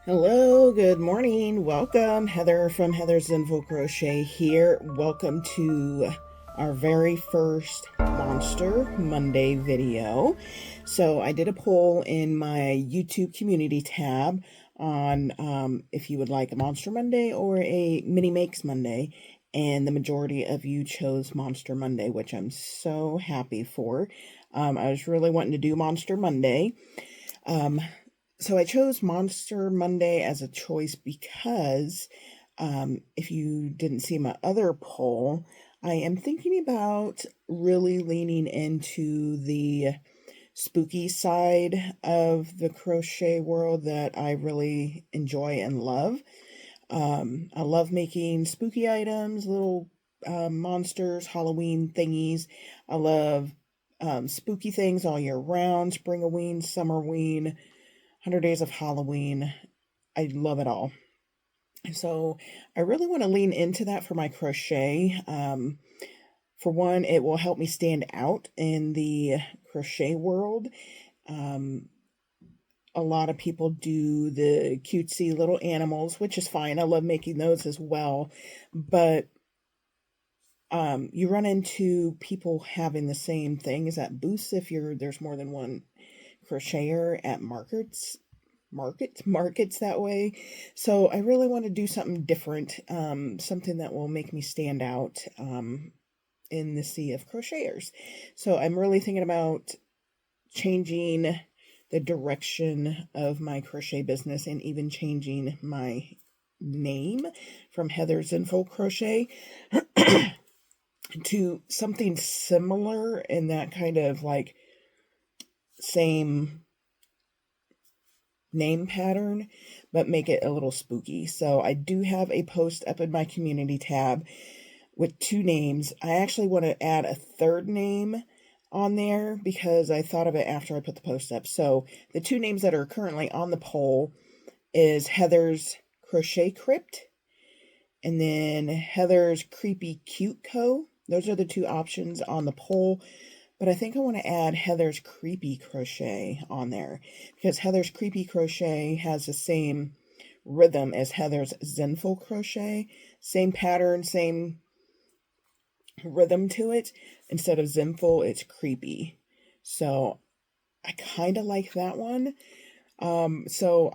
Hello, good morning. Welcome. Heather from Heather's Zenful Crochet here. Welcome to our very first Monster Monday video. So I did a poll in my YouTube community tab on if you would like a Monster Monday or a Mini Makes Monday. And the majority of you chose Monster Monday, which I'm so happy for. I was really wanting to do Monster Monday. So I chose Monster Monday as a choice because if you didn't see my other poll, I am thinking about really leaning into the spooky side of the crochet world that I really enjoy and love. I love making spooky items, little monsters, Halloween thingies. I love spooky things all year round, Springoween, Summerween, 100 Days of Halloween. I love it all. So I really want to lean into that for my crochet. For one, it will help me stand out in the crochet world. A lot of people do the cutesy little animals, which is fine. I love making those as well. But you run into people having the same things at booths if there's more than one crocheter at markets that way. So I really want to do something different, something that will make me stand out in the sea of crocheters. So I'm really thinking about changing the direction of my crochet business and even changing my name from Heather's Zenful Crochet to something similar in that kind of like same name pattern, but make it a little spooky. So I do have a post up in my community tab with two names. I actually want to add a third name on there because I thought of it after I put the post up. So the two names that are currently on the poll is Heather's Crochet Crypt and then Heather's Creepy Cute Co. Those are the two options on the poll. But I think I want to add Heather's Creepy Crochet on there because Heather's Creepy Crochet has the same rhythm as Heather's Zenful Crochet. Same pattern, same rhythm to it. Instead of Zenful, it's creepy. So I kind of like that one. So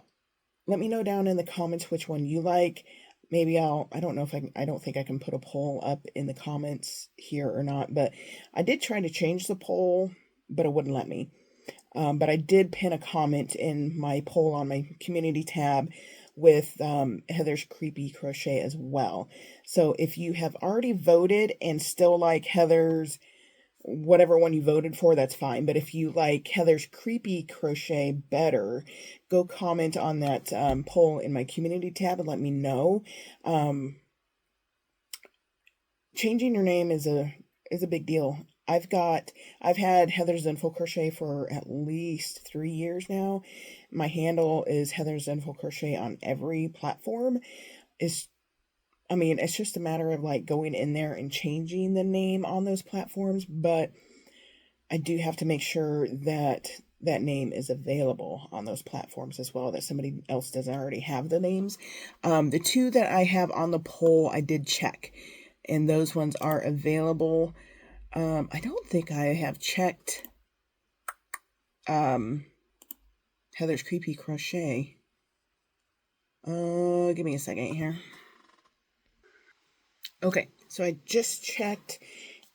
let me know down in the comments which one you like. Maybe I don't know if I don't think I can put a poll up in the comments here or not, but I did try to change the poll, but it wouldn't let me. But I did pin a comment in my poll on my community tab with Heather's Creepy Crochet as well. So if you have already voted and still like Heather's whatever one you voted for, that's fine. But if you like Heather's Creepy Crochet better, go comment on that poll in my community tab and let me know. Changing your name is a big deal. I've had Heather's Zenful Crochet for at least 3 years now. My handle is Heather's Zenful Crochet on every platform. It's just a matter of like going in there and changing the name on those platforms, but I do have to make sure that that name is available on those platforms as well, that somebody else doesn't already have the names. The two that I have on the poll, I did check, and those ones are available. I don't think I have checked Heather's Creepy Crochet. Give me a second here. Okay, so I just checked,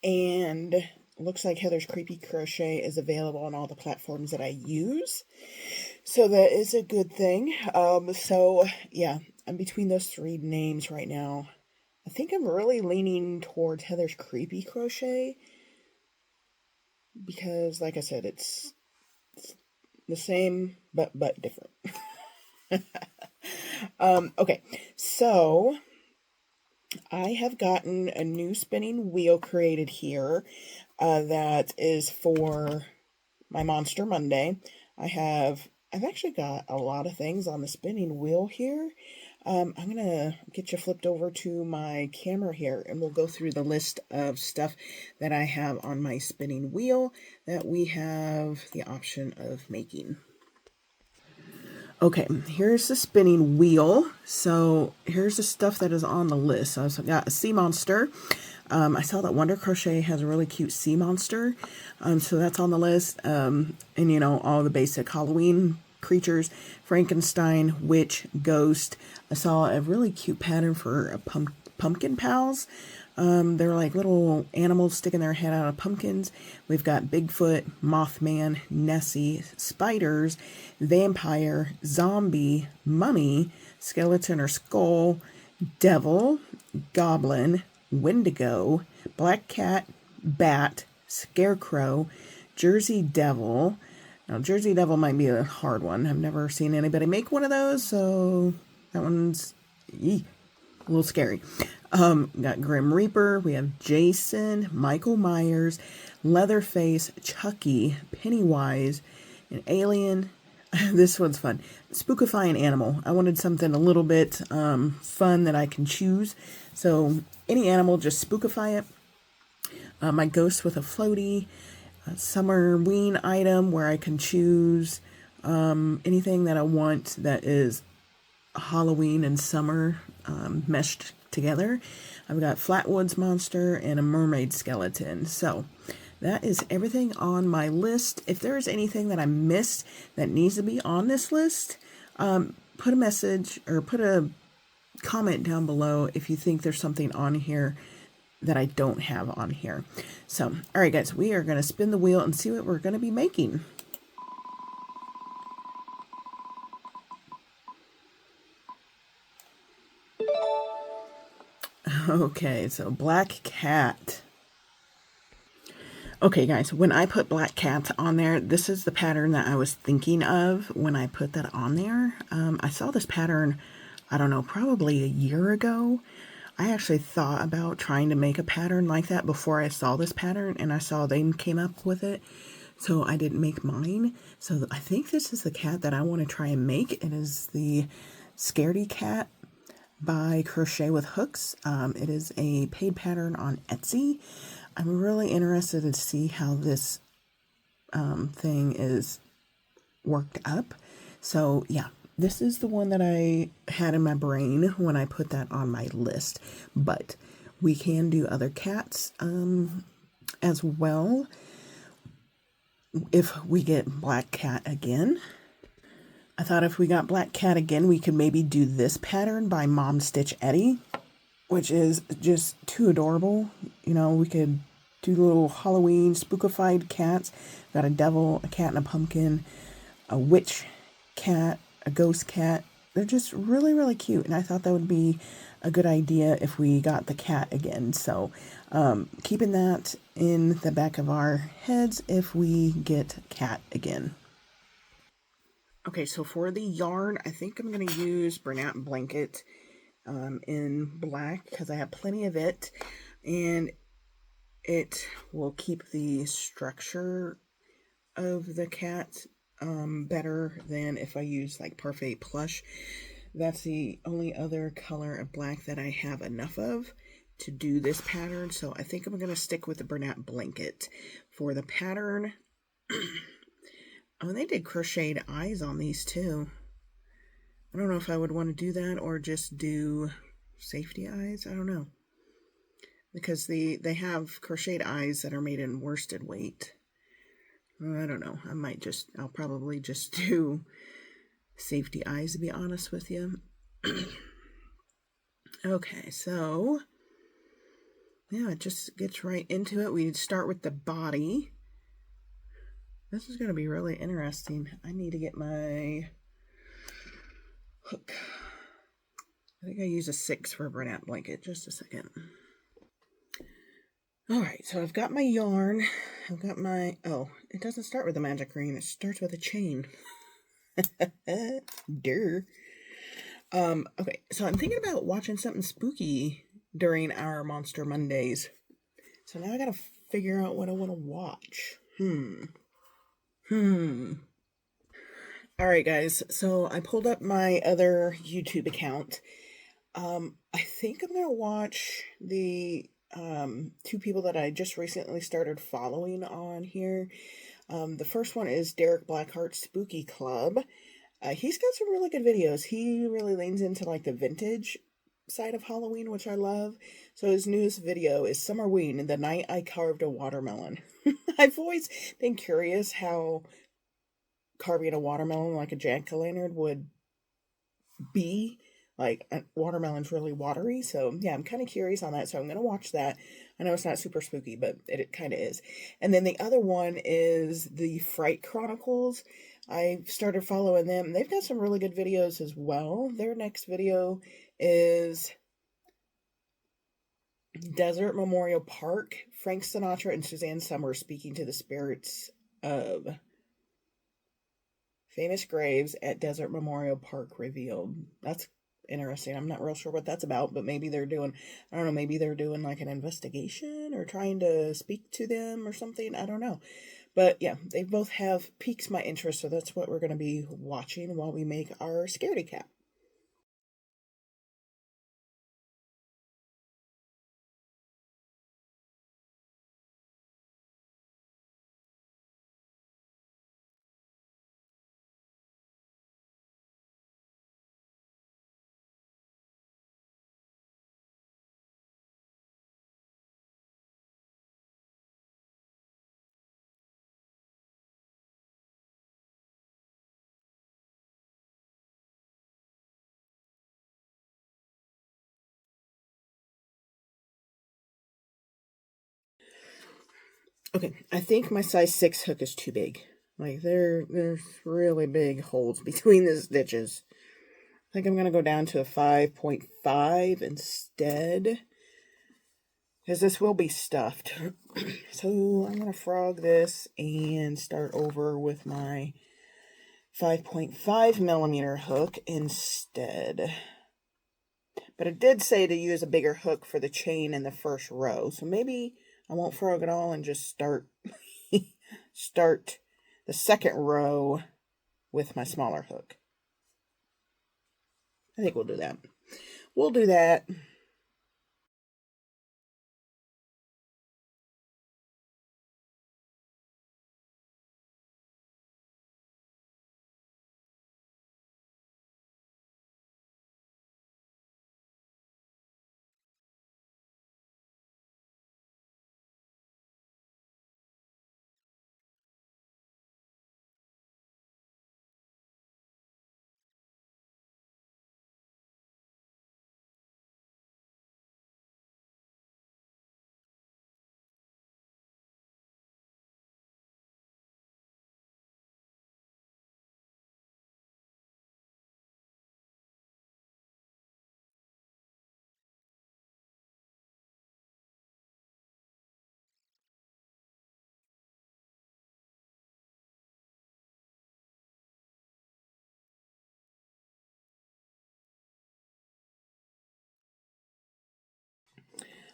and looks like Heather's Creepy Crochet is available on all the platforms that I use. So that is a good thing. So yeah, I'm between those three names right now. I think I'm really leaning towards Heather's Creepy Crochet because, like I said, it's the same but different. Okay, so I have gotten a new spinning wheel created here that is for my Monster Monday. I've actually got a lot of things on the spinning wheel here. I'm going to get you flipped over to my camera here and we'll go through the list of stuff that I have on my spinning wheel that we have the option of making. Okay, here's the spinning wheel. So here's the stuff that is on the list. So I've got a sea monster. I saw that Wonder Crochet has a really cute sea monster. So that's on the list. And you know, all the basic Halloween creatures, Frankenstein, witch, ghost. I saw a really cute pattern for a pumpkin pals. They're like little animals sticking their head out of pumpkins. We've got Bigfoot, Mothman, Nessie, spiders, vampire, zombie, mummy, skeleton or skull, devil, goblin, wendigo, black cat, bat, scarecrow, Jersey devil. Now, Jersey devil might be a hard one. I've never seen anybody make one of those, so that one's a little scary. Got Grim Reaper. We have Jason, Michael Myers, Leatherface, Chucky, Pennywise, an alien. This one's fun. Spookify an animal. I wanted something a little bit fun that I can choose. So any animal, just spookify it. My ghost with a floaty. A Summerween item where I can choose anything that I want that is Halloween and summer meshed together. I've got Flatwoods monster and a mermaid skeleton. So that is everything on my list. If there is anything that I missed that needs to be on this list, put a message or put a comment down below if you think there's something on here that I don't have on here. So, all right, guys, we are going to spin the wheel and see what we're going to be making. Okay, so black cat. Okay, guys, when I put black cats on there, this is the pattern that I was thinking of when I put that on there. I saw this pattern, I don't know, probably a year ago. I actually thought about trying to make a pattern like that before I saw this pattern, and I saw they came up with it, so I didn't make mine. So I think this is the cat that I want to try and make. It is the Scardy Cat by Crochet with Hooks. It is a paid pattern on Etsy. I'm really interested to see how this thing is worked up. So yeah, this is the one that I had in my brain when I put that on my list. But we can do other cats as well if we get black cat again. I thought if we got black cat again, we could maybe do this pattern by Mom Stitch Eddie, which is just too adorable. You know, we could do little Halloween spookified cats. Got a devil, a cat and a pumpkin, a witch cat, a ghost cat. They're just really, really cute. And I thought that would be a good idea if we got the cat again. So keeping that in the back of our heads if we get cat again. Okay, so for the yarn, I think I'm going to use Bernat Blanket in black because I have plenty of it, and it will keep the structure of the cat better than if I use like Parfait Plush. That's the only other color of black that I have enough of to do this pattern, so I think I'm going to stick with the Bernat Blanket for the pattern. Oh, they did crocheted eyes on these too. I don't know if I would want to do that or just do safety eyes. I don't know. Because they have crocheted eyes that are made in worsted weight. I don't know. I'll probably just do safety eyes, to be honest with you. Okay, so yeah, it just gets right into it. We start with the body. This is going to be really interesting. I need to get my hook. I think I use a 6 for a Bernat Blanket. Just a second. Alright, so I've got my yarn. I've got my... Oh, it doesn't start with a magic ring. It starts with a chain. Durr. Okay, so I'm thinking about watching something spooky during our Monster Mondays. So now I gotta figure out what I want to watch. Alright, guys, so I pulled up my other YouTube account. I think I'm gonna watch the two people that I just recently started following on here. The first one is Derek Blackheart's Spooky Club. He's got some really good videos. He really leans into like the vintage side of Halloween, which I love. So his newest video is Summerween, the night I carved a watermelon. I've always been curious how carving a watermelon like a jack-o'-lantern would be. Like, a watermelon's really watery, so yeah, I'm kind of curious on that, so I'm going to watch that. I know it's not super spooky, but it kind of is. And then the other one is the Fright Chronicles. I started following them. They've got some really good videos as well. Their next video is Desert Memorial Park. Frank Sinatra and Suzanne Summers speaking to the spirits of famous graves at Desert Memorial Park revealed. That's interesting. I'm not real sure what that's about, but maybe they're doing, I don't know, maybe they're doing like an investigation or trying to speak to them or something. I don't know. But yeah, they both have piqued my interest, so that's what we're going to be watching while we make our Scaredy Cat. Okay, I think my size 6 hook is too big. Like, there's really big holes between the stitches. I think I'm going to go down to a 5.5 instead, because this will be stuffed. So I'm going to frog this and start over with my 5.5 millimeter hook instead. But it did say to use a bigger hook for the chain in the first row, so maybe I won't frog it all and just start start the second row with my smaller hook. I think we'll do that. We'll do that.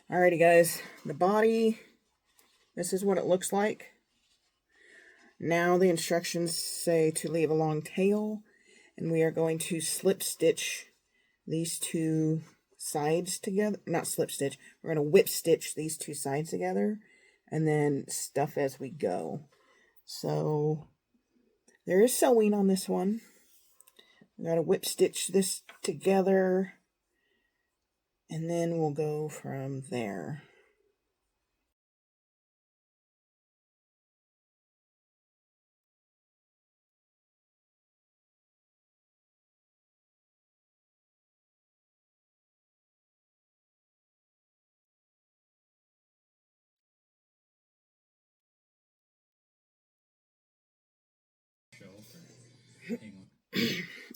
Alrighty guys, the body, this is what it looks like. Now the instructions say to leave a long tail, and we are going to slip stitch these two sides together. Not slip stitch, we're going to whip stitch these two sides together and then stuff as we go. So there is sewing on this one. We got to whip stitch this together and then we'll go from there.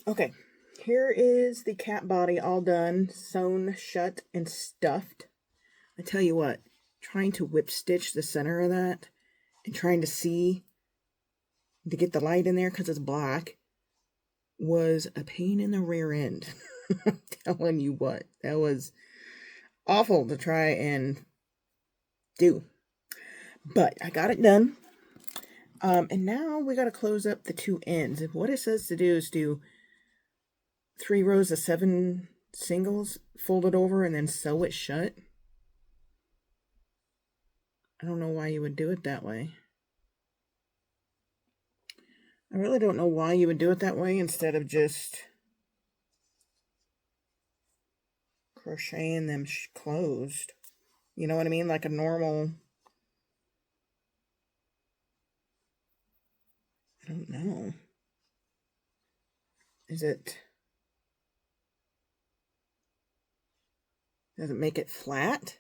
Okay, here is the cat body all done, sewn shut and stuffed. I tell you what, trying to whip stitch the center of that and trying to see to get the light in there because it's black was a pain in the rear end. I'm telling you what, that was awful to try and do. But I got it done. And now we got to close up the two ends. What it says to do is do 3 rows of 7 singles, fold it over, and then sew it shut. I don't know why you would do it that way. I really don't know why you would do it that way instead of just crocheting them closed. You know what I mean? Like a normal... I don't know. Is it... Does it make it flat?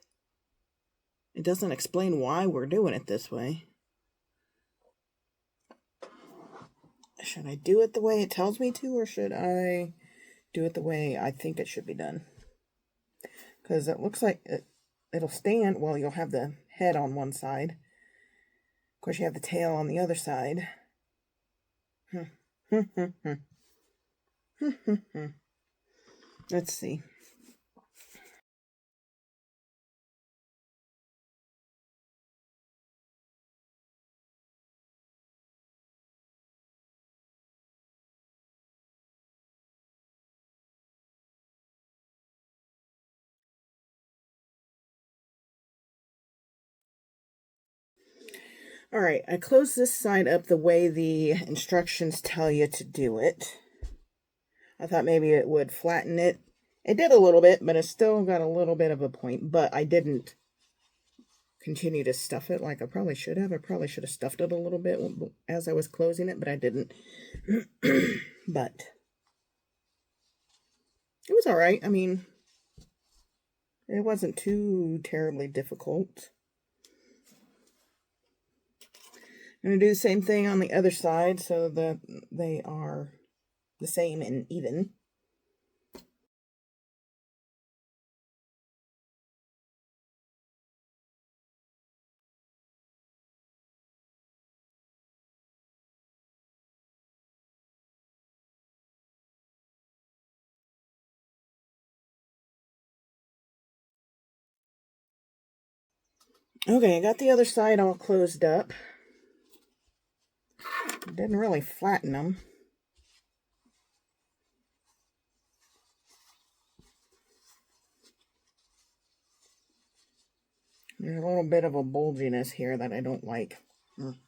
It doesn't explain why we're doing it this way. Should I do it the way it tells me to, or should I do it the way I think it should be done? Because it looks like it'll stand. Well, you'll have the head on one side. Of course, you have the tail on the other side. Let's see. All right, I closed this side up the way the instructions tell you to do it. I thought maybe it would flatten it. It did a little bit, but it still got a little bit of a point, but I didn't continue to stuff it like I probably should have. I probably should have stuffed it a little bit as I was closing it, but I didn't. But it was all right. I mean, it wasn't too terribly difficult. I'm going to do the same thing on the other side so that they are the same and even. Okay, I got the other side all closed up. Didn't really flatten them. There's a little bit of a bulginess here that I don't like. And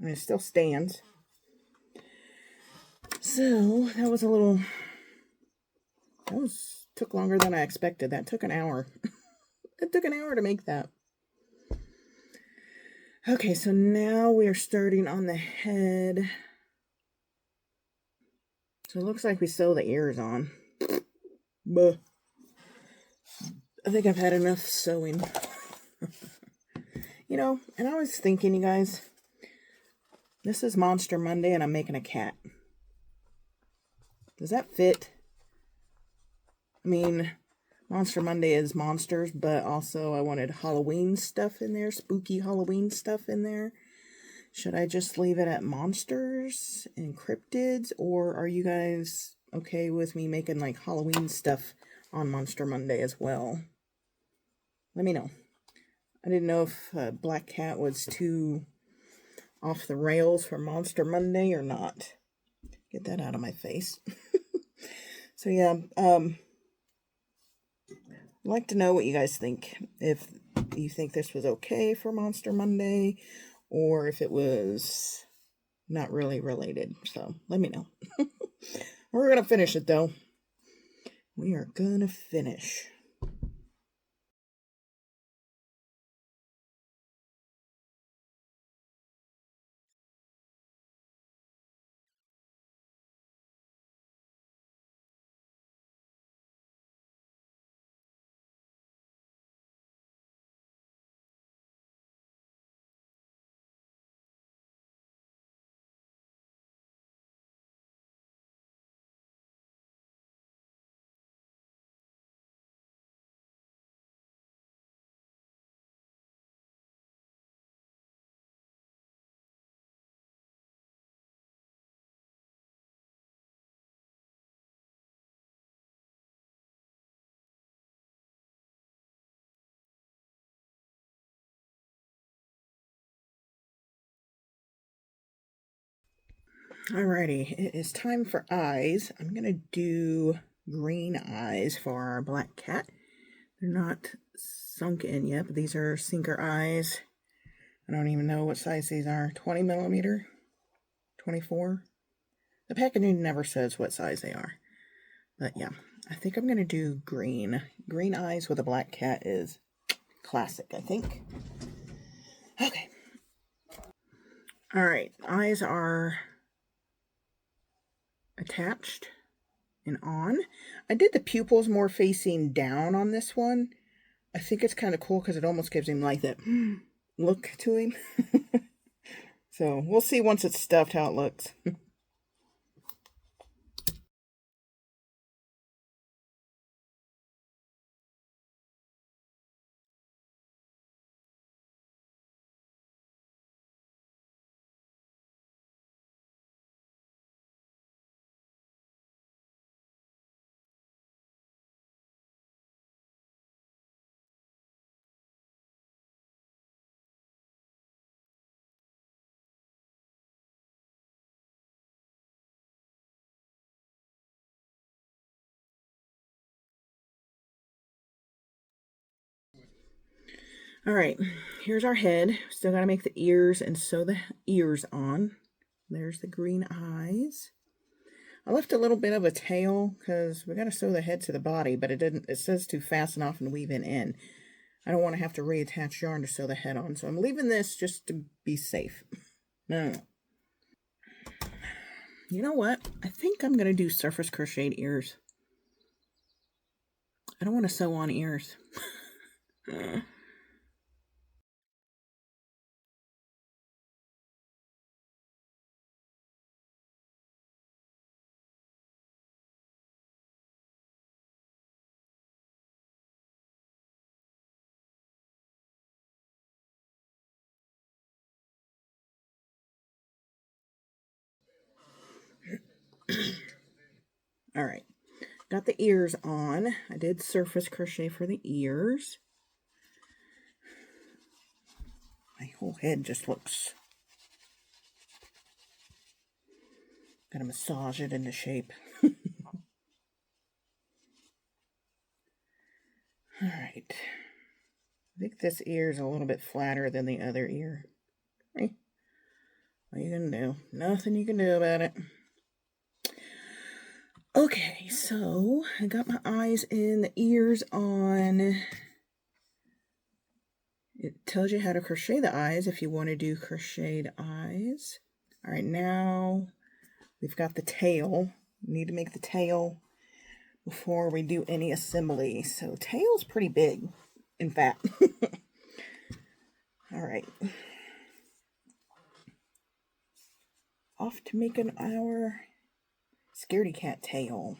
it still stands. So, that was a little... took longer than I expected. That took an hour. It took an hour to make that. Okay, so now we are starting on the head. So it looks like we sew the ears on. But I think I've had enough sewing. You know, and I was thinking, you guys, this is Monster Monday and I'm making a cat. Does that fit? I mean, Monster Monday is monsters, but also I wanted Halloween stuff in there, spooky Halloween stuff in there. Should I just leave it at monsters and cryptids, or are you guys okay with me making like Halloween stuff on Monster Monday as well? Let me know. I didn't know if Black Cat was too off the rails for Monster Monday or not. Get that out of my face. So yeah, I'd like to know what you guys think. If you think this was okay for Monster Monday, or if it was not really related. So let me know. We're going to finish it though. We are going to finish. Alrighty, it is time for eyes. I'm going to do green eyes for our black cat. They're not sunk in yet, but these are sinker eyes. I don't even know what size these are. 20 millimeter? 24? The packaging never says what size they are. But yeah, I think I'm going to do green. Green eyes with a black cat is classic, I think. Okay. All right, eyes are attached and on. I did the pupils more facing down on this one. I think it's kind of cool because it almost gives him like that look to him. So we'll see once it's stuffed how it looks. All right, here's our head. Still got to make the ears and sew the ears on. There's the green eyes. I left a little bit of a tail because we got to sew the head to the body, but it didn't. It says to fasten off and weave it in. I don't want to have to reattach yarn to sew the head on, so I'm leaving this just to be safe. No. You know what? I think I'm going to do surface crocheted ears. I don't want to sew on ears. All right. Got the ears on. I did surface crochet for the ears. My whole head just looks... Gotta massage it into shape. All right. I think this ear is a little bit flatter than the other ear. Hey, what are you gonna do? Nothing you can do about it. Okay, so I got my eyes in, the ears on. It tells you how to crochet the eyes if you want to do crocheted eyes. All right, now we've got the tail. We need to make the tail before we do any assembly. So tail's pretty big, in fact. All right. Off to making our Scardy Cat tail.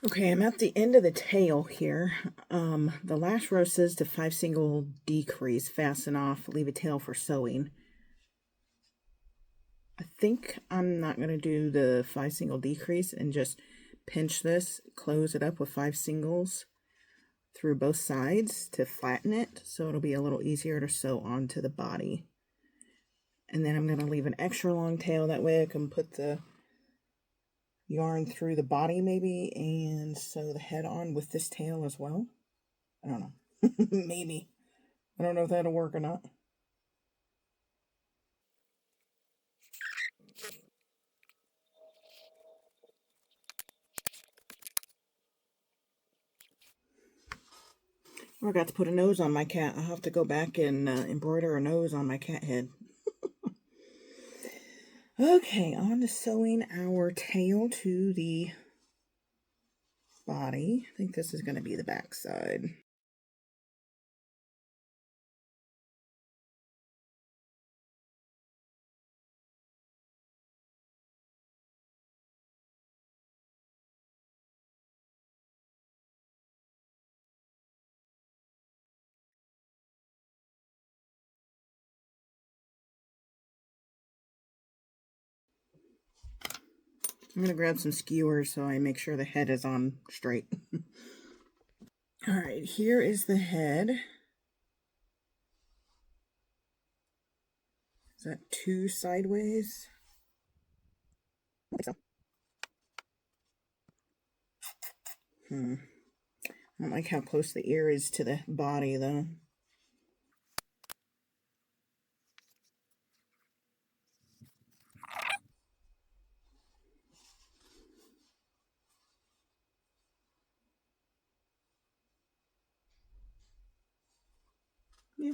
Okay, I'm at the end of the tail here. The last row says to 5 single decrease, fasten off, leave a tail for sewing. I think I'm not going to do the 5 single decrease and just pinch this, close it up with 5 singles through both sides to flatten it, so it'll be a little easier to sew onto the body. And then I'm going to leave an extra long tail, that way I can put the yarn through the body maybe and sew the head on with this tail as well. I don't know. Maybe. I don't know if that'll work or not. I forgot to put a nose on my cat. I'll have to go back and embroider a nose on my cat head. Okay, on to sewing our tail to the body. I think this is going to be the back side. I'm going to grab some skewers so I make sure the head is on straight. All right, here is the head. Is that 2 sideways? I think so. I don't like how close the ear is to the body, though. Yeah.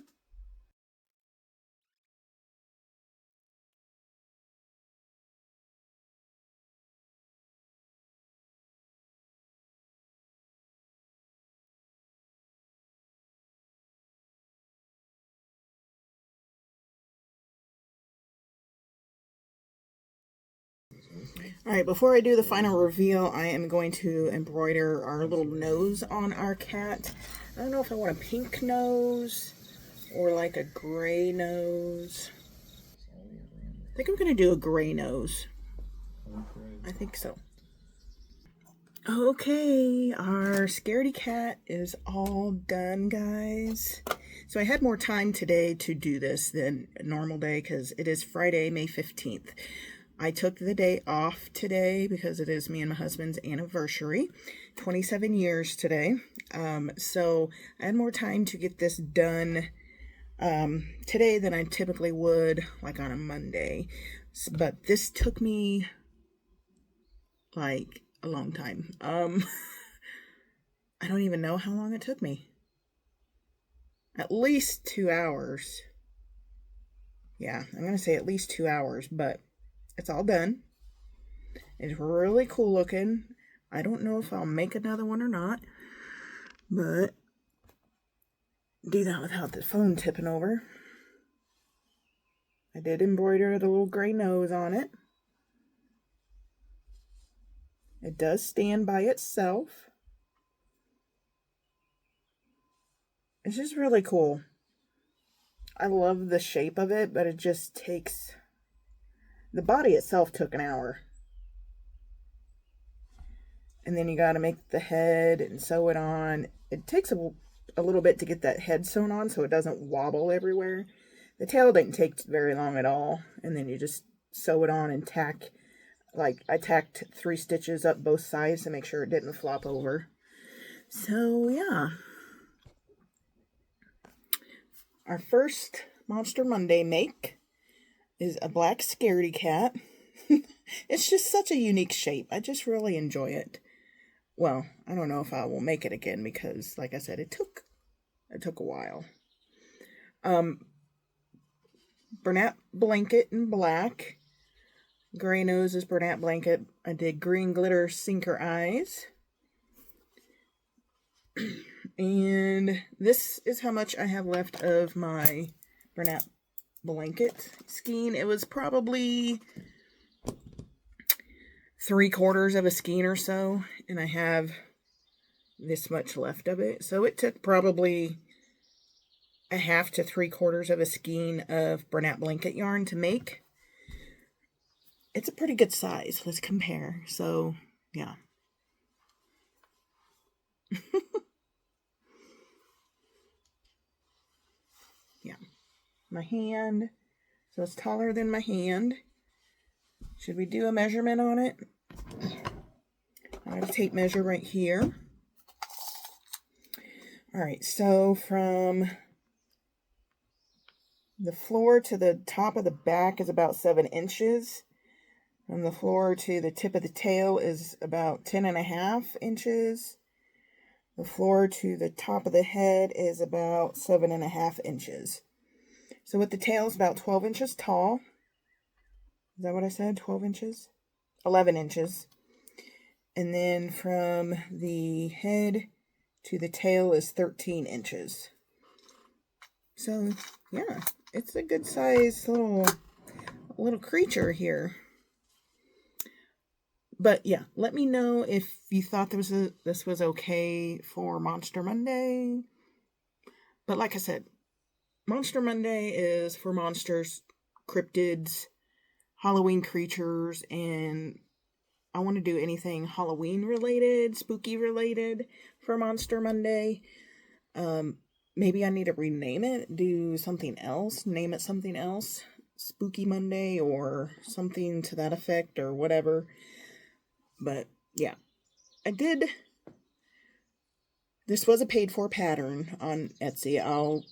Alright, before I do the final reveal, I am going to embroider our little nose on our cat. I don't know if I want a pink nose or like a gray nose. I think I'm going to do a gray nose. I think so. Okay, our Scardy Cat is all done, guys. So I had more time today to do this than a normal day because it is Friday, May 15th. I took the day off today because it is me and my husband's anniversary, 27 years today. So I had more time to get this done today than I typically would, like on a Monday. But this took me like a long time. I don't even know how long it took me. At least 2 hours. Yeah, I'm going to say at least 2 hours, but it's all done. It's really cool looking. I don't know if I'll make another one or not, but do that without the phone tipping over. I did embroider the little gray nose on it. It does stand by itself. It's just really cool. I love the shape of it, but it just takes... The body itself took an hour. And then you got to make the head and sew it on. It takes a little bit to get that head sewn on so it doesn't wobble everywhere. The tail didn't take very long at all. And then you just sew it on and tack. Like, I tacked 3 stitches up both sides to make sure it didn't flop over. So, yeah. Our first Monster Monday make is a black Scaredy Cat. It's just such a unique shape. I just really enjoy it. Well, I don't know if I will make it again because, like I said, it took a while. Bernat blanket in black. Gray nose is Bernat blanket. I did green glitter sinker eyes. And this is how much I have left of my Bernat blanket skein. It was probably 3/4 of a skein or so, and I have this much left of it. So it took probably 1/2 to 3/4 of a skein of Bernat blanket yarn to make. It's a pretty good size. Let's compare. So, yeah. Yeah. My hand. So it's taller than my hand. Should we do a measurement on it? I have a tape measure right here. All right, so from the floor to the top of the back is about 7 inches. From the floor to the tip of the tail is about 10.5 inches. The floor to the top of the head is about 7.5 inches. So with the tail is about 12 inches tall. Is that what I said? 12 inches? 11 inches. And then from the head to the tail is 13 inches. So, yeah, it's a good size little creature here. But yeah, let me know if you thought this was okay for Monster Monday. But like I said, Monster Monday is for monsters, cryptids, Halloween creatures, and I want to do anything Halloween related, spooky related for Monster Monday. Maybe I need to rename it, do something else, name it something else, Spooky Monday or something to that effect or whatever. But yeah, I did. This was a paid for pattern on Etsy. I'll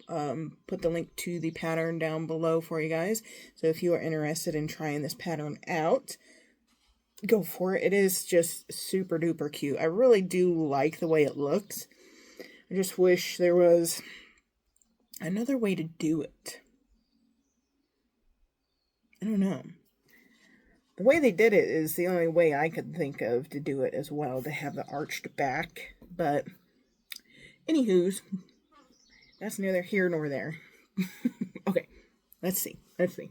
put the link to the pattern down below for you guys. So if you are interested in trying this pattern out, go for it. It is just super duper cute. I really do like the way it looks. I just wish there was another way to do it. I don't know. The way they did it is the only way I could think of to do it as well, to have the arched back. But, anywho's, that's neither here nor there. Okay, let's see. Let's see.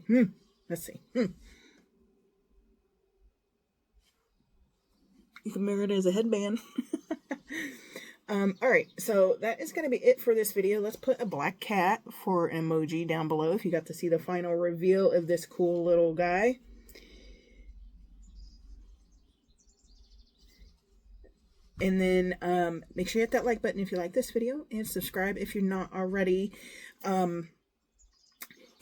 You can wear it as a headband. Alright, so that is going to be it for this video. Let's put a black cat for an emoji down below if you got to see the final reveal of this cool little guy. And then make sure you hit that like button if you like this video, and subscribe if you're not already. Can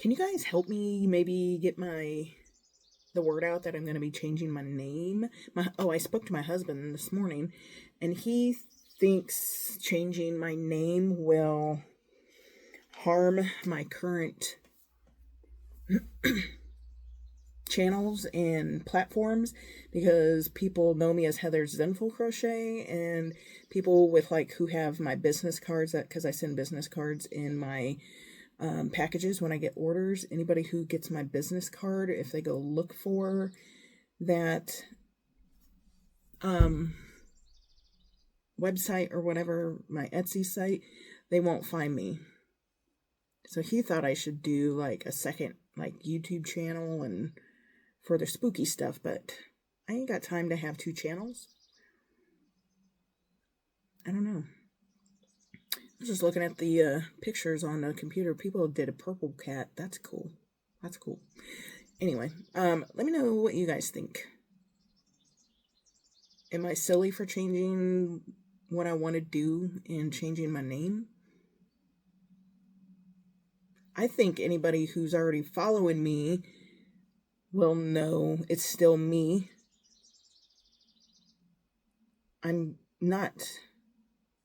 you guys help me maybe get the word out that I'm going to be changing my name? I spoke to my husband this morning, and he thinks changing my name will harm my current channels and platforms, because people know me as Heather's Zenful Crochet, and people with who have my business cards, because I send business cards in my packages when I get orders. Anybody who gets my business card, if they go look for that website or whatever, my Etsy site, they won't find me. So he thought I should do a second YouTube channel and for the spooky stuff, but I ain't got time to have 2 channels. I don't know. I was just looking at the pictures on the computer. People did a purple cat. That's cool. That's cool. Anyway, let me know what you guys think. Am I silly for changing what I want to do and changing my name? I think anybody who's already following me will know it's still me. I'm not.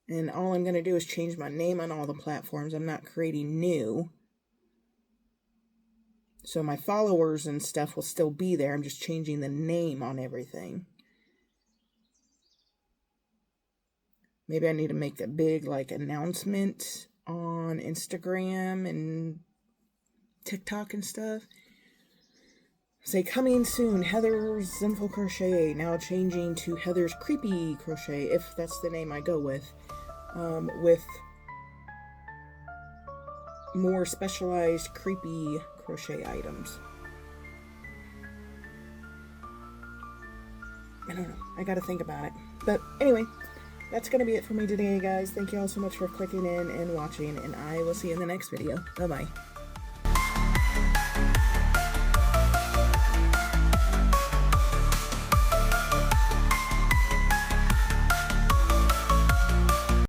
And all I'm going to do is change my name on all the platforms. I'm not creating new. So my followers and stuff will still be there. I'm just changing the name on everything. Maybe I need to make a big announcement on Instagram and TikTok and stuff. Say, coming soon, Heather's Zenful Crochet, now changing to Heather's Creepy Crochet, if that's the name I go with more specialized creepy crochet items. I don't know. I gotta think about it. But anyway, that's gonna be it for me today, guys. Thank you all so much for clicking in and watching, and I will see you in the next video. Bye-bye.